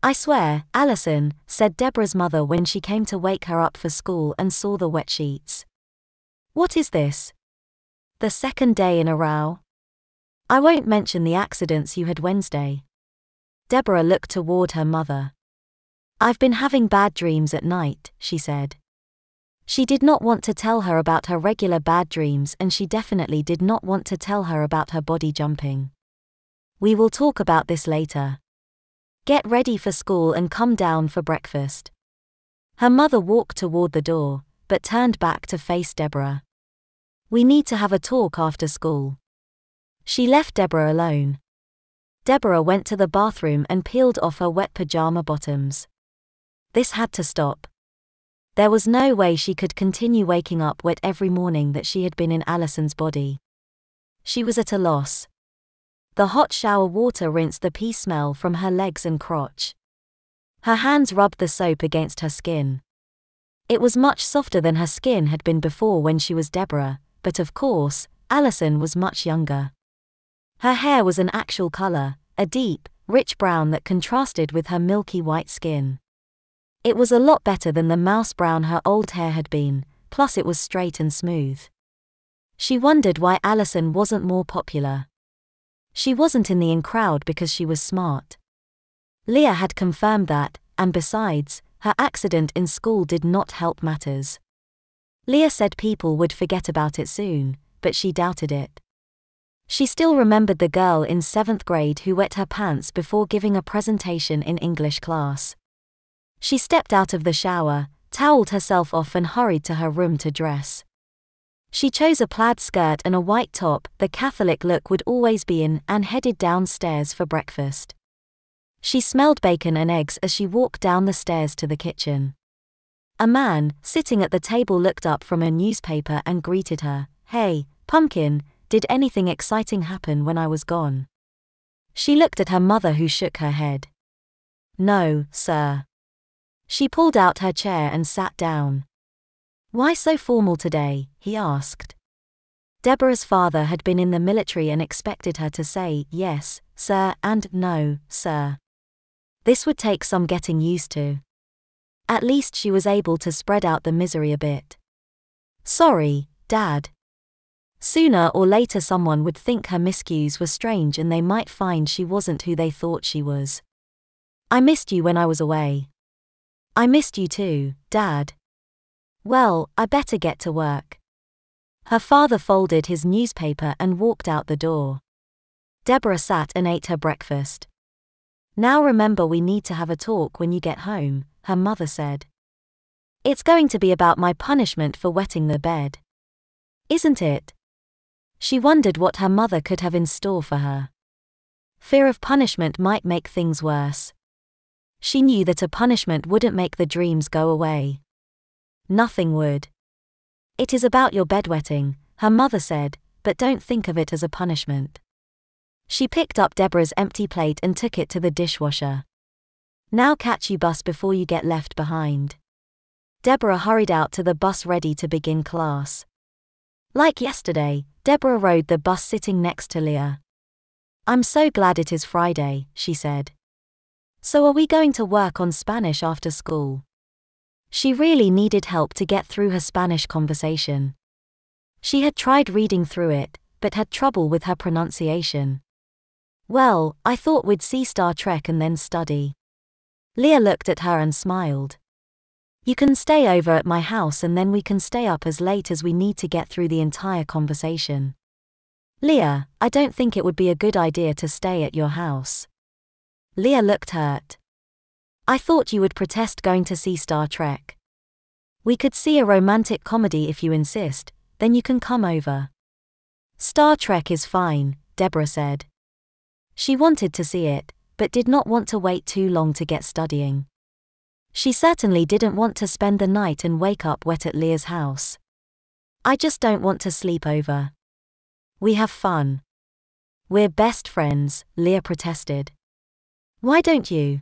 I swear, Allison, said Deborah's mother when she came to wake her up for school and saw the wet sheets. What is this? The second day in a row? I won't mention the accidents you had Wednesday. Deborah looked toward her mother. I've been having bad dreams at night, she said. She did not want to tell her about her regular bad dreams, and she definitely did not want to tell her about her body jumping. We will talk about this later. Get ready for school and come down for breakfast. Her mother walked toward the door, but turned back to face Deborah. We need to have a talk after school. She left Deborah alone. Deborah went to the bathroom and peeled off her wet pajama bottoms. This had to stop. There was no way she could continue waking up wet every morning that she had been in Allison's body. She was at a loss. The hot shower water rinsed the pee smell from her legs and crotch. Her hands rubbed the soap against her skin. It was much softer than her skin had been before when she was Deborah, but of course, Allison was much younger. Her hair was an actual color, a deep, rich brown that contrasted with her milky white skin. It was a lot better than the mouse brown her old hair had been, plus it was straight and smooth. She wondered why Allison wasn't more popular. She wasn't in the in crowd because she was smart. Leah had confirmed that, and besides, her accident in school did not help matters. Leah said people would forget about it soon, but she doubted it. She still remembered the girl in 7th grade who wet her pants before giving a presentation in English class. She stepped out of the shower, toweled herself off and hurried to her room to dress. She chose a plaid skirt and a white top the Catholic look would always be in, and headed downstairs for breakfast. She smelled bacon and eggs as she walked down the stairs to the kitchen. A man, sitting at the table, looked up from a newspaper and greeted her. Hey, Pumpkin, did anything exciting happen when I was gone? She looked at her mother, who shook her head. No, sir. She pulled out her chair and sat down. Why so formal today? He asked. Deborah's father had been in the military and expected her to say yes, sir, and no, sir. This would take some getting used to. At least she was able to spread out the misery a bit. Sorry, Dad. Sooner or later someone would think her miscues were strange and they might find she wasn't who they thought she was. I missed you when I was away. I missed you too, Dad. Well, I better get to work. Her father folded his newspaper and walked out the door. Deborah sat and ate her breakfast. Now remember, we need to have a talk when you get home, her mother said. It's going to be about my punishment for wetting the bed. Isn't it? She wondered what her mother could have in store for her. Fear of punishment might make things worse. She knew that a punishment wouldn't make the dreams go away. Nothing would. It is about your bedwetting, her mother said, but don't think of it as a punishment. She picked up Deborah's empty plate and took it to the dishwasher. Now catch you bus before you get left behind. Deborah hurried out to the bus ready to begin class. Like yesterday, Deborah rode the bus sitting next to Leah. I'm so glad it is Friday, she said. So are we going to work on Spanish after school? She really needed help to get through her Spanish conversation. She had tried reading through it, but had trouble with her pronunciation. Well, I thought we'd see Star Trek and then study. Leah looked at her and smiled. You can stay over at my house and then we can stay up as late as we need to get through the entire conversation. Leah, I don't think it would be a good idea to stay at your house. Leah looked hurt. I thought you would protest going to see Star Trek. We could see a romantic comedy if you insist, then you can come over. Star Trek is fine, Deborah said. She wanted to see it, but did not want to wait too long to get studying. She certainly didn't want to spend the night and wake up wet at Leah's house. I just don't want to sleep over. We have fun. We're best friends, Leah protested. Why don't you?